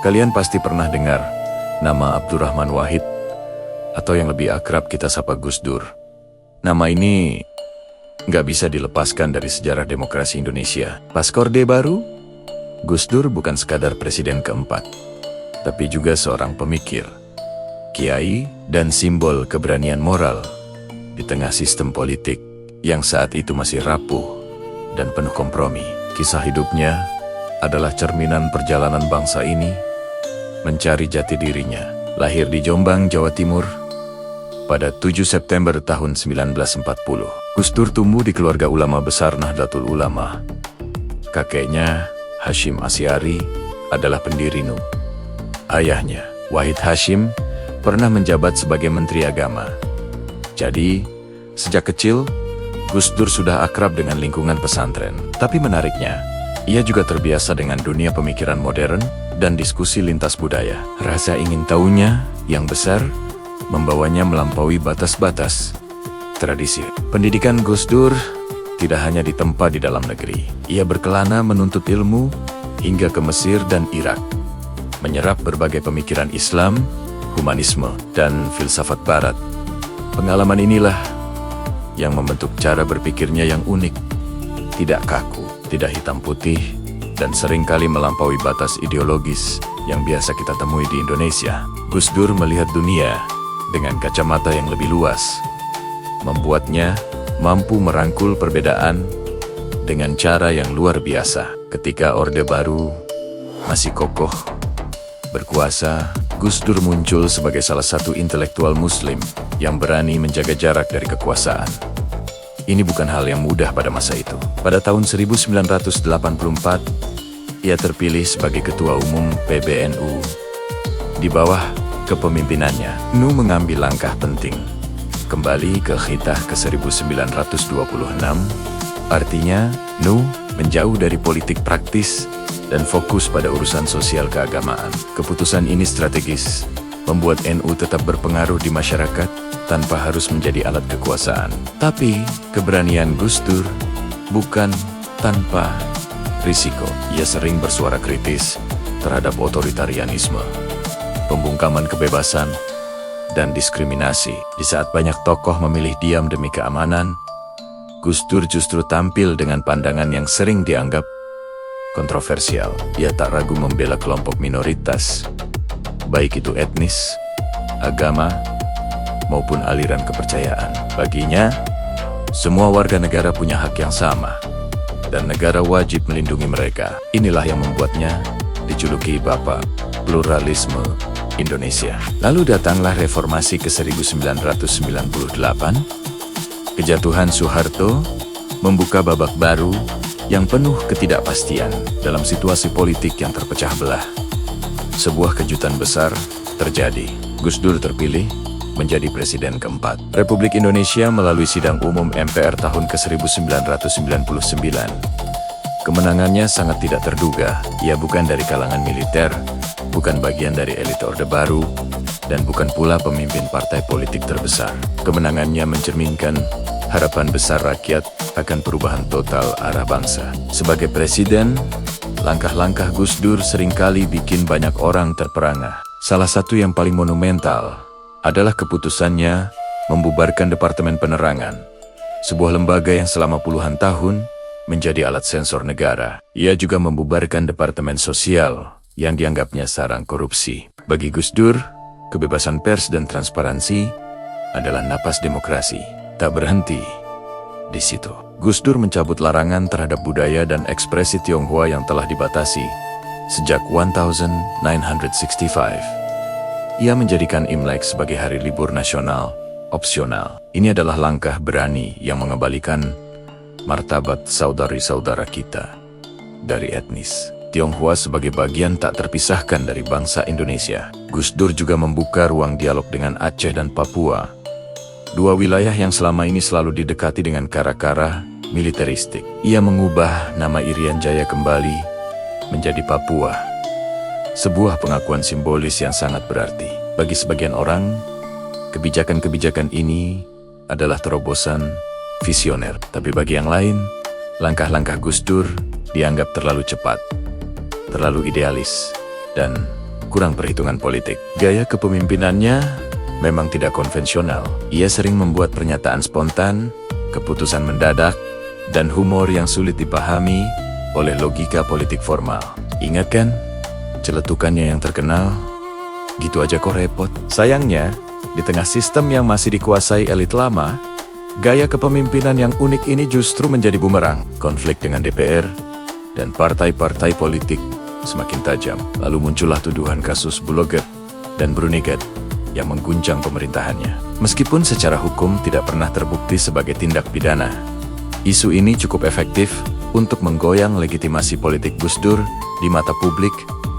Kalian pasti pernah dengar nama Abdurrahman Wahid, atau yang lebih akrab kita sapa Gus Dur. Nama ini nggak bisa dilepaskan dari sejarah demokrasi Indonesia. Pas Orde Baru, Gus Dur bukan sekadar presiden keempat, tapi juga seorang pemikir, kiai, dan simbol keberanian moral di tengah sistem politik yang saat itu masih rapuh dan penuh kompromi. Kisah hidupnya adalah cerminan perjalanan bangsa ini mencari jati dirinya. Lahir di Jombang, Jawa Timur, pada 7 September tahun 1940. Gus Dur tumbuh di keluarga ulama besar Nahdlatul Ulama. Kakeknya, Hashim Asy'ari, adalah pendiri NU. Ayahnya, Wahid Hashim, pernah menjabat sebagai Menteri Agama. Jadi, sejak kecil, Gus Dur sudah akrab dengan lingkungan pesantren. Tapi menariknya, ia juga terbiasa dengan dunia pemikiran modern dan diskusi lintas budaya. Rasa ingin tahunya yang besar membawanya melampaui batas-batas tradisi. Pendidikan Gus Dur tidak hanya ditempa di dalam negeri. Ia berkelana menuntut ilmu hingga ke Mesir dan Irak, menyerap berbagai pemikiran Islam, humanisme, dan filsafat Barat. Pengalaman inilah yang membentuk cara berpikirnya yang unik, tidak kaku, tidak hitam putih, dan seringkali melampaui batas ideologis yang biasa kita temui di Indonesia. Gus Dur melihat dunia dengan kacamata yang lebih luas, membuatnya mampu merangkul perbedaan dengan cara yang luar biasa. Ketika Orde Baru masih kokoh berkuasa, Gus Dur muncul sebagai salah satu intelektual Muslim yang berani menjaga jarak dari kekuasaan. Ini bukan hal yang mudah pada masa itu. Pada tahun 1984, ia terpilih sebagai Ketua Umum PBNU. Di bawah kepemimpinannya, NU mengambil langkah penting, kembali ke khitah ke 1926. Artinya, NU menjauh dari politik praktis dan fokus pada urusan sosial keagamaan. Keputusan ini strategis, membuat NU tetap berpengaruh di masyarakat tanpa harus menjadi alat kekuasaan. Tapi, keberanian Gus Dur bukan tanpa risiko. Ia sering bersuara kritis terhadap otoritarianisme, pembungkaman kebebasan, dan diskriminasi. Di saat banyak tokoh memilih diam demi keamanan, Gus Dur justru tampil dengan pandangan yang sering dianggap kontroversial. Ia tak ragu membela kelompok minoritas, baik itu etnis, agama, maupun aliran kepercayaan. Baginya, semua warga negara punya hak yang sama, dan negara wajib melindungi mereka. Inilah yang membuatnya dijuluki Bapak Pluralisme Indonesia. Lalu datanglah reformasi ke 1998. Kejatuhan Soeharto membuka babak baru yang penuh ketidakpastian dalam situasi politik yang terpecah belah. Sebuah kejutan besar terjadi. Gus Dur terpilih menjadi presiden keempat Republik Indonesia melalui sidang umum MPR tahun ke-1999. Kemenangannya sangat tidak terduga. Ia bukan dari kalangan militer, bukan bagian dari elit Orde Baru, dan bukan pula pemimpin partai politik terbesar. Kemenangannya mencerminkan harapan besar rakyat akan perubahan total arah bangsa. Sebagai presiden, langkah-langkah Gus Dur seringkali bikin banyak orang terperangah. Salah satu yang paling monumental adalah keputusannya membubarkan Departemen Penerangan, sebuah lembaga yang selama puluhan tahun menjadi alat sensor negara. Ia juga membubarkan Departemen Sosial yang dianggapnya sarang korupsi. Bagi Gus Dur, kebebasan pers dan transparansi adalah napas demokrasi. Tak berhenti di situ. Gus Dur mencabut larangan terhadap budaya dan ekspresi Tionghoa yang telah dibatasi sejak 1965. Ia menjadikan Imlek sebagai hari libur nasional opsional. Ini adalah langkah berani yang mengembalikan martabat saudari-saudara kita dari etnis Tionghoa sebagai bagian tak terpisahkan dari bangsa Indonesia. Gus Dur juga membuka ruang dialog dengan Aceh dan Papua, dua wilayah yang selama ini selalu didekati dengan kara-kara militeristik. Ia mengubah nama Irian Jaya kembali menjadi Papua, sebuah pengakuan simbolis yang sangat berarti. Bagi sebagian orang, kebijakan-kebijakan ini adalah terobosan visioner. Tapi bagi yang lain, langkah-langkah Gus Dur dianggap terlalu cepat, terlalu idealis, dan kurang perhitungan politik. Gaya kepemimpinannya memang tidak konvensional. Ia sering membuat pernyataan spontan, keputusan mendadak, dan humor yang sulit dipahami oleh logika politik formal. Ingat kan? Celetukannya yang terkenal, gitu aja kok repot. Sayangnya, di tengah sistem yang masih dikuasai elit lama, gaya kepemimpinan yang unik ini justru menjadi bumerang. Konflik dengan DPR dan partai-partai politik semakin tajam. Lalu muncullah tuduhan kasus Buloget dan Bruniget yang mengguncang pemerintahannya. Meskipun secara hukum tidak pernah terbukti sebagai tindak pidana, isu ini cukup efektif untuk menggoyang legitimasi politik Gus Dur di mata publik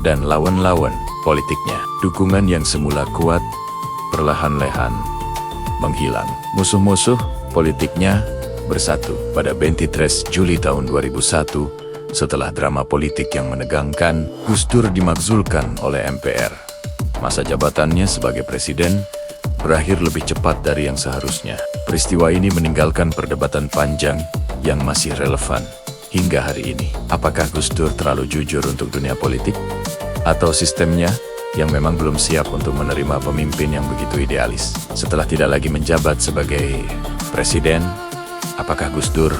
dan lawan-lawan politiknya. Dukungan yang semula kuat perlahan-lahan menghilang. Musuh-musuh politiknya bersatu pada 23 Juli tahun 2001 setelah drama politik yang menegangkan. Gus Dur dimakzulkan oleh MPR. Masa jabatannya sebagai presiden berakhir lebih cepat dari yang seharusnya. Peristiwa ini meninggalkan perdebatan panjang yang masih relevan hingga hari ini. Apakah Gus Dur terlalu jujur untuk dunia politik? Atau sistemnya yang memang belum siap untuk menerima pemimpin yang begitu idealis? Setelah tidak lagi menjabat sebagai presiden, apakah Gus Dur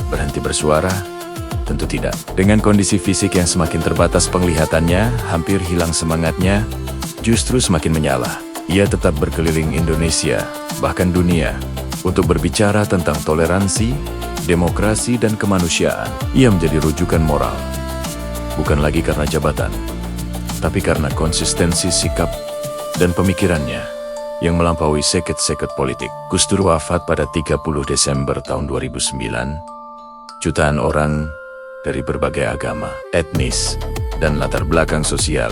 berhenti bersuara? Tentu tidak. Dengan kondisi fisik yang semakin terbatas penglihatannya, hampir hilang semangatnya, justru semakin menyala. Ia tetap berkeliling Indonesia, bahkan dunia, untuk berbicara tentang toleransi, demokrasi, dan kemanusiaan. Ia menjadi rujukan moral, bukan lagi karena jabatan, tapi karena konsistensi sikap dan pemikirannya yang melampaui seket-seket politik. Gus Dur wafat pada 30 Desember tahun 2009. Jutaan orang dari berbagai agama, etnis, dan latar belakang sosial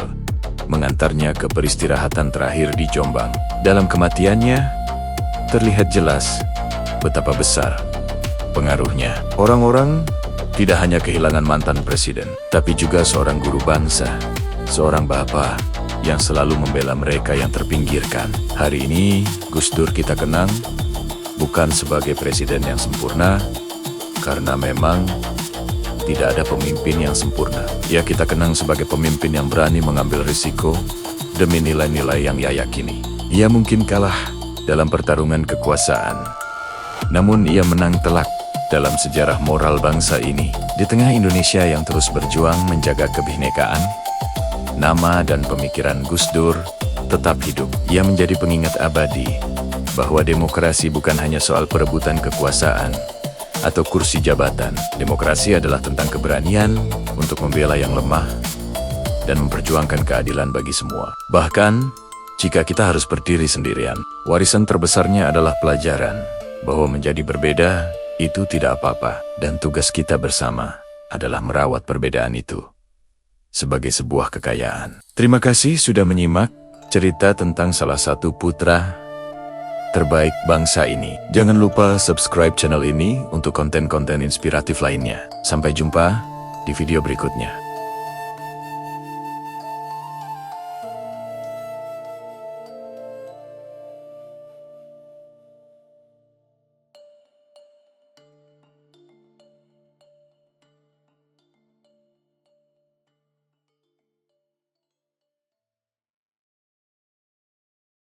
mengantarnya ke peristirahatan terakhir di Jombang. Dalam kematiannya, terlihat jelas betapa besar pengaruhnya. Orang-orang tidak hanya kehilangan mantan presiden, tapi juga seorang guru bangsa, seorang bapak yang selalu membela mereka yang terpinggirkan. Hari ini, Gus Dur kita kenang bukan sebagai presiden yang sempurna, karena memang tidak ada pemimpin yang sempurna. Ya, kita kenang sebagai pemimpin yang berani mengambil risiko demi nilai-nilai yang ia yakini. Ia mungkin kalah dalam pertarungan kekuasaan, namun ia menang telak dalam sejarah moral bangsa ini. Di tengah Indonesia yang terus berjuang menjaga kebinekaan, nama dan pemikiran Gus Dur tetap hidup. Ia menjadi pengingat abadi bahwa demokrasi bukan hanya soal perebutan kekuasaan atau kursi jabatan. Demokrasi adalah tentang keberanian untuk membela yang lemah dan memperjuangkan keadilan bagi semua. Bahkan, jika kita harus berdiri sendirian, warisan terbesarnya adalah pelajaran bahwa menjadi berbeda itu tidak apa-apa, dan tugas kita bersama adalah merawat perbedaan itu sebagai sebuah kekayaan. Terima kasih sudah menyimak cerita tentang salah satu putra terbaik bangsa ini. Jangan lupa subscribe channel ini untuk konten-konten inspiratif lainnya. Sampai jumpa di video berikutnya.